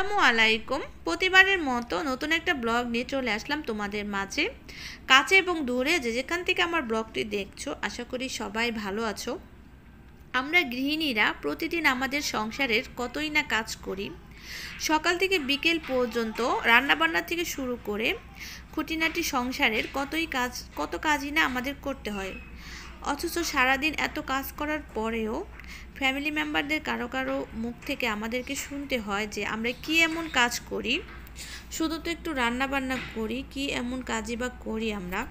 আসসালামু আলাইকুম। প্রতিবারের মতো নতুন একটা ব্লগ নিয়ে চলে আসলাম তোমাদের মাঝে। কাছে এবং দূরে যে যেখান থেকে আমার ব্লগটি দেখছো, আশা করি সবাই ভালো আছো। আমরা গৃহিণীরা প্রতিদিন আমাদের সংসারের কতই না কাজ করি। সকাল থেকে বিকেল পর্যন্ত রান্নাবান্না থেকে শুরু করে খুঁটিনাটি সংসারের কত কাজই না আমাদের করতে হয়। অথচ সারাদিন এত কাজ করার পরেও ফ্যামিলি মেম্বারদের কারো কারো মুখ থেকে আমাদেরকে শুনতে হয় যে আমরা কি এমন কাজ করি, শুধু তো একটু রান্না বান্না করি, কি এমন কাজই বা করি আমরা।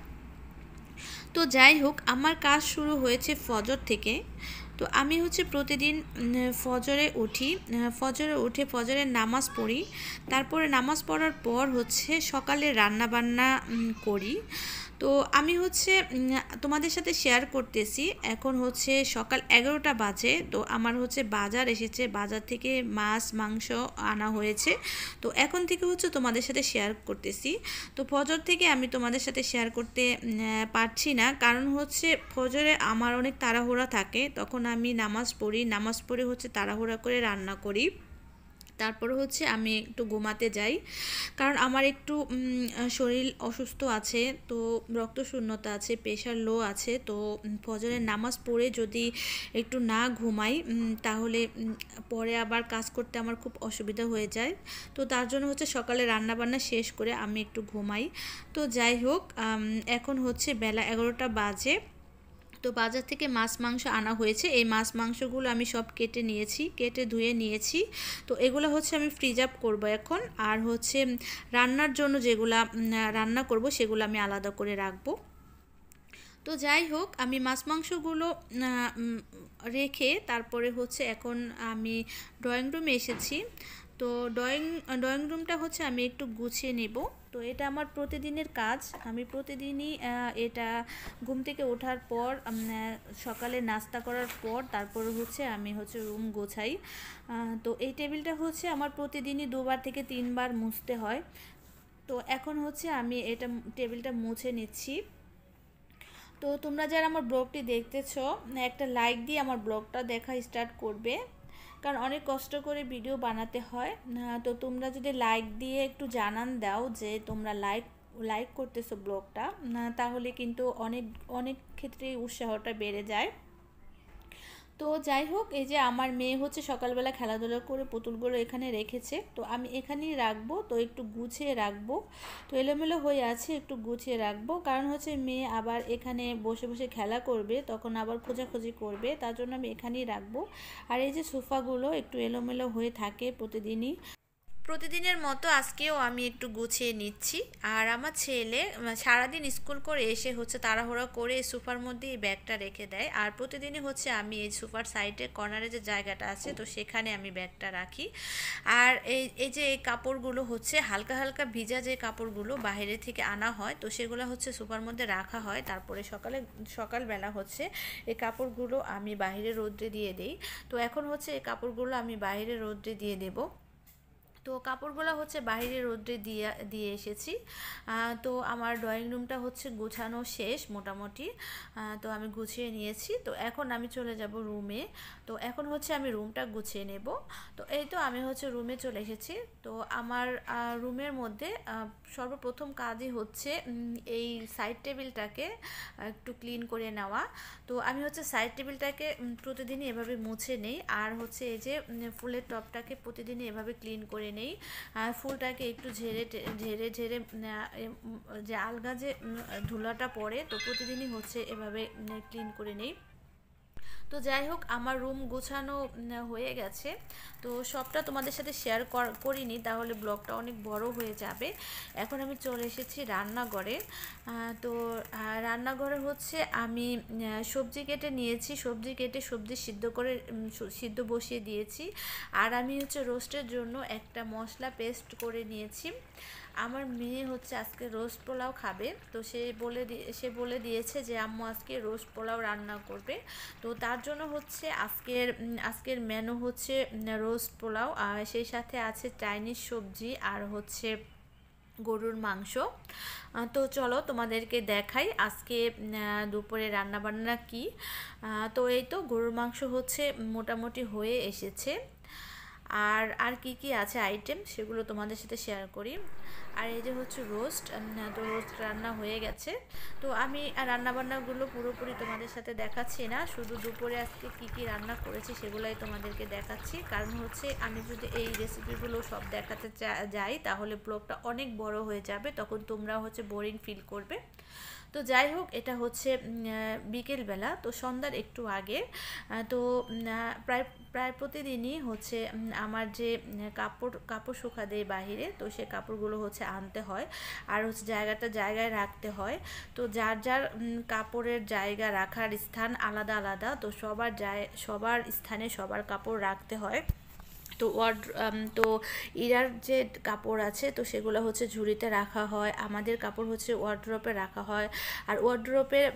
তো যাই হোক, আমার কাজ শুরু হয়েছে ফজর থেকে। তো আমি প্রতিদিন ফজরে উঠি, ফজরে উঠে ফজরের নামাজ পড়ি। তারপরে নামাজ পড়ার পর সকালে রান্না বান্না করি। তো আমি তোমাদের সাথে শেয়ার করতেছি। এখন সকাল 11টা বাজে। তো আমার বাজার এসেছে, বাজার থেকে মাছ মাংস আনা হয়েছে। তো এখন থেকে তোমাদের সাথে শেয়ার করতেছি। তো ফজর থেকে আমি তোমাদের সাথে শেয়ার করতে পারছি না, কারণ ফজরে আমার অনেক তাড়াহুড়া থাকে। তখন আমি নামাজ পড়ি, নামাজ পড়ে তাড়াহুড়া করে রান্না করি। তারপরে আমি একটু ঘুমাতে যাই, কারণ আমার একটু শরীর অসুস্থ আছে। তো রক্তশূন্যতা আছে, প্রেশার লো আছে। তো ফজরের নামাজ পড়ে যদি একটু না ঘুমাই, তাহলে পরে আবার কাজ করতে আমার খুব অসুবিধা হয়ে যায়। তো তার জন্য সকালে রান্নাবান্না শেষ করে আমি একটু ঘুমাই। তো যাই হোক, এখন বেলা 11টা বাজে। তো বাজার থেকে মাছ মাংস আনা হয়েছে। এই মাছ মাংসগুলো আমি সব কেটে নিয়েছি, কেটে ধুয়ে নিয়েছি। তো এগুলো আমি ফ্রিজ আপ করবো এখন। আর রান্নার জন্য যেগুলা রান্না করব সেগুলো আমি আলাদা করে রাখবো। তো যাই হোক, আমি মাছ মাংসগুলো রেখে তারপরে এখন আমি ড্রয়িং রুমে এসেছি। তো ড্রয়িং রুমটা আমি একটু গুছিয়ে নেব। তো এটা আমার প্রতিদিনের কাজ। আমি প্রতিদিনই এটা ঘুম থেকে ওঠার পর, সকালে নাস্তা করার পর তারপরে আমি রুম গোছাই। তো এই টেবিলটা আমার প্রতিদিনই 2বার থেকে 3বার মুছতে হয়। তো এখন আমি এটা টেবিলটা মুছে নিচ্ছি। তো তোমরা যারা আমার ব্লগটি দেখতেছো, একটা লাইক দিয়ে আমার ব্লগটা দেখা স্টার্ট করবে, কারণ অনেক কষ্ট করে ভিডিও বানাতে হয়। তো তোমরা যদি লাইক দিয়ে একটু জানান দাও যে তোমরা লাইক করতেছো ব্লগটা, তাহলে কিন্তু অনেক অনেক ক্ষেত্রেই উৎসাহটা বেড়ে যায়। তো যাই হোক, এই যে আমার মেয়ে সকালবেলা খেলাধুলা করে পুতুলগুলো এখানে রেখেছে। তো আমি এখানেই রাখবো, তো একটু গুছিয়ে রাখবো। তো এলোমেলো হয়ে আছে, একটু গুছিয়ে রাখবো, কারণ মেয়ে আবার এখানে বসে বসে খেলা করবে, তখন আবার খোঁজাখুঁজি করবে। তার জন্য আমি এখানেই রাখবো। আর এই যে সোফাগুলো একটু এলোমেলো হয়ে থাকে প্রতিদিনের মতো আজকেও আমি একটু গুছিয়ে নিচ্ছি। আর আমার ছেলে সারাদিন স্কুল করে এসে তাড়াহুড়া করে এই সোফার মধ্যে এই ব্যাগটা রেখে দেয়। আর প্রতিদিনই আমি এই সোফার সাইডে কর্নারে যে জায়গাটা আছে, তো সেখানে আমি ব্যাগটা রাখি। আর এই যে এই কাপড়গুলো হালকা হালকা ভিজা যে কাপড়গুলো বাইরে থেকে আনা হয়, তো সেগুলো সোফার মধ্যে রাখা হয়। তারপরে সকালবেলা এই কাপড়গুলো আমি বাইরে রোদ্রে দিয়ে দিই। তো এখন এই কাপড়গুলো আমি বাইরে রোদ্রে দিয়ে দেবো। তো কাপড়গুলো বাইরে রোদ্রে দিয়ে এসেছি। তো আমার ড্রয়িং রুমটা গোছানো শেষ মোটামুটি। তো আমি গুছিয়ে নিয়েছি। তো এখন আমি চলে যাব রুমে। তো এখন আমি রুমটা গুছিয়ে নেব। তো এই তো আমি রুমে চলে এসেছি। তো আমার রুমের মধ্যে সর্বপ্রথম কাজই এই সাইড টেবিলটাকে একটু ক্লিন করে নেওয়া। তো আমি সাইড টেবিলটাকে প্রতিদিনই এভাবে মুছে নেই। আর এই যে ফুলের টবটাকে প্রতিদিনই এভাবে ক্লিন করে নেই। ফুলটাকে একটু ঝেড়ে ঝেড়ে ঝেড়ে যে আলগা যে ধুলাটা পড়ে, তো প্রতিদিনই এভাবে ক্লিন করে নেই। তো যাই হোক, আমার রুম গোছানো হয়ে গেছে। তো সবটা তোমাদের সাথে শেয়ার করিনি, তাহলে ব্লগটা অনেক বড় হয়ে যাবে। এখন আমি চলে এসেছি রান্নাঘরে। তো রান্নাঘরে আমি সবজি কেটে নিয়েছি, সবজি কেটে সবজি সিদ্ধ বসিয়ে দিয়েছি। আর আমি রোস্টের জন্য একটা মশলা পেস্ট করে নিয়েছি। আমার মেয়ে আজকে রোস্ট পোলাও খাবে। তো সে বলে দিয়েছে যে আম্মু আজকে রোস্ট পোলাও রান্না করবে। তো তার জন্য আজকের মেনু রোস্ট পোলাও, আর সেই সাথে আছে চাইনিজ সবজি আর গরুর মাংস। তো চলো তোমাদেরকে দেখাই আজকে দুপুরে রান্নাবান্না কি। তো এই তো গরুর মাংস মোটামুটি হয়ে এসেছে। আর কি আছে আইটেম সেগুলো তোমাদের সাথে শেয়ার করি। আর এই যে হচ্ছে রোস্ট, তো রোস্ট রান্না হয়ে গেছে। তো আমি রান্নাবান্নাগুলো পুরোপুরি তোমাদের সাথে দেখাচ্ছি না, শুধু দুপুরে আজকে কি রান্না করেছি সেগুলোই তোমাদেরকে দেখাচ্ছি। কারণ হচ্ছে আমি যদি এই রেসিপিগুলো সব দেখাতে যাই তাহলে ব্লগটা অনেক বড় হয়ে যাবে, তখন তোমরা হচ্ছে বোরিং ফিল করবে। তো যাই হোক, এটা হচ্ছে বিকেলবেলা, তো সন্ধ্যার একটু আগে। তো প্রায় প্রায় প্রতিদিনই হচ্ছে আমার যে কাপড় শুকা দেয় বাহিরে, তো সে কাপড়গুলো হচ্ছে আনতে হয় আর হচ্ছে জায়গায় রাখতে হয়। তো যার যার কাপড়ের জায়গা রাখার স্থান আলাদা আলাদা, তো সবার স্থানে সবার কাপড় রাখতে হয়। তো তো ইরার যে কাপড় আছে তো সেগুলো হচ্ছে ঝুড়িতে রাখা হয়, আমাদের কাপড় হচ্ছে ওয়ার্ড্রপে রাখা হয়। আর ওয়ার্ড্রপের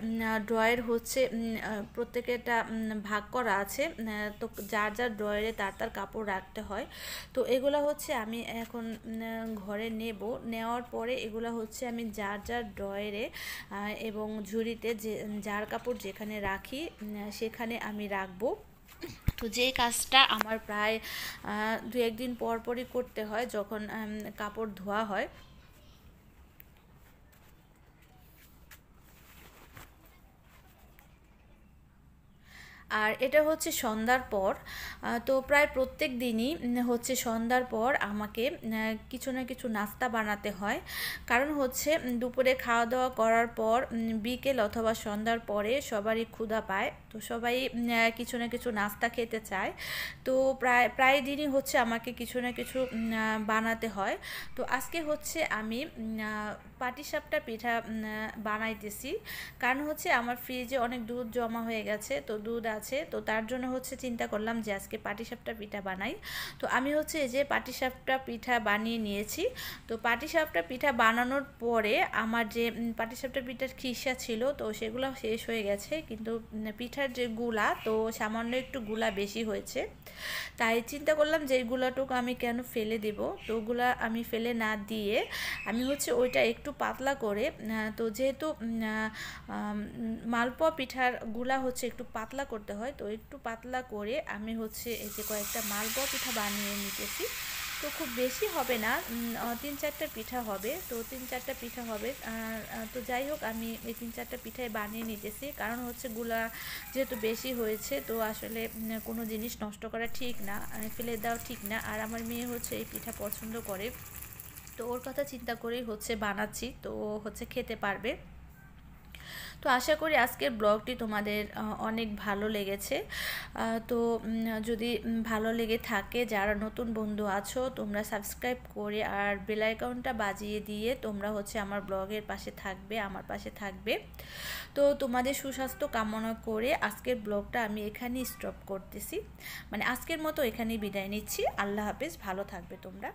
ড্রয়ার হচ্ছে প্রত্যেকেটা ভাগ করা আছে, তো যার ড্রয়ারে তার কাপড় রাখতে হয়। তো এগুলো হচ্ছে আমি এখন ঘরে নেওয়ার পরে এগুলো হচ্ছে আমি যার ড্রয়ারে এবং ঝুড়িতে যার কাপড় যেখানে রাখি সেখানে আমি রাখবো। তো যে কাজটা আমার প্রায় 2-1 দিন পরই করতে হয় যখন কাপড় ধোয়া হয়। আর এটা হচ্ছে সন্ধ্যার পর। তো প্রায় প্রত্যেক দিনই হচ্ছে সন্ধ্যার পর আমাকে কিছু না কিছু নাস্তা বানাতে হয়। কারণ হচ্ছে দুপুরে খাওয়া দাওয়া করার পর বিকেল অথবা সন্ধ্যার পরে সবারই ক্ষুধা পায়, তো সবাই কিছু না কিছু নাস্তা খেতে চায়। তো প্রায় দিনই হচ্ছে আমাকে কিছু না কিছু বানাতে হয়। তো আজকে হচ্ছে আমি পাটিসাপটা পিঠা বানাইতেছি। কারণ হচ্ছে আমার ফ্রিজে অনেক দুধ জমা হয়ে গেছে, তো দুধ আছে, তো তার জন্য হচ্ছে চিন্তা করলাম যে আজকে পাটিসাপটা পিঠা বানাই। তো আমি হচ্ছে এই যে পাটিসাপটা পিঠা বানিয়ে নিয়েছি। তো পাটিসাপটা পিঠা বানানোর পরে আমার যে পাটিসাপটা পিঠার খিসা ছিল তো সেগুলো শেষ হয়ে গেছে, কিন্তু পিঠার যে গুলা তো সামান্য একটু গুলা বেশি হয়েছে। তাই চিন্তা করলাম যে এই গুলাটুকু আমি কেন ফেলে দেব, তো ওগুলা আমি ফেলে না দিয়ে আমি হচ্ছে ওইটা একটু পাতলা করে, তো যেহেতু মালপোয়া পিঠার গুলা হচ্ছে একটু পাতলা করতে হয়, তো একটু পাতলা করে আমি হচ্ছে এই যে কয়েকটা মালপোয়া পিঠা বানিয়ে নিতেছি। তো খুব বেশি হবে না, 3-4টা পিঠা হবে, তো 3-4টা পিঠা হবে। তো যাই হোক, আমি এই 3-4টা পিঠাই বানিয়ে নিতেছি, কারণ হচ্ছে গুলা যেহেতু বেশি হয়েছে, তো আসলে কোনো জিনিস নষ্ট করা ঠিক না, ফেলে দেওয়া ঠিক না। আর আমার মেয়ে হচ্ছে এই পিঠা পছন্দ করে, তো ওর কথা চিন্তা করেই হচ্ছে বানাচ্ছি, তো হচ্ছে খেতে পারবে। তো আশা করি আজকের ব্লগটি তোমাদের অনেক ভালো লেগেছে। তো যদি ভালো লেগে থাকে, যারা নতুন বন্ধু আছো তোমরা সাবস্ক্রাইব করে আর বেল আইকনটা বাজিয়ে দিয়ে তোমরা হচ্ছে আমার ব্লগের পাশে থাকবে, আমার পাশে থাকবে। তো তোমাদের সুস্বাস্থ্য কামনা করে আজকের ব্লগটা আমি এখানেই স্টপ করতেছি, মানে আজকের মতো এখানেই বিদায় নিচ্ছি। আল্লাহ হাফেজ, ভালো থাকবে তোমরা।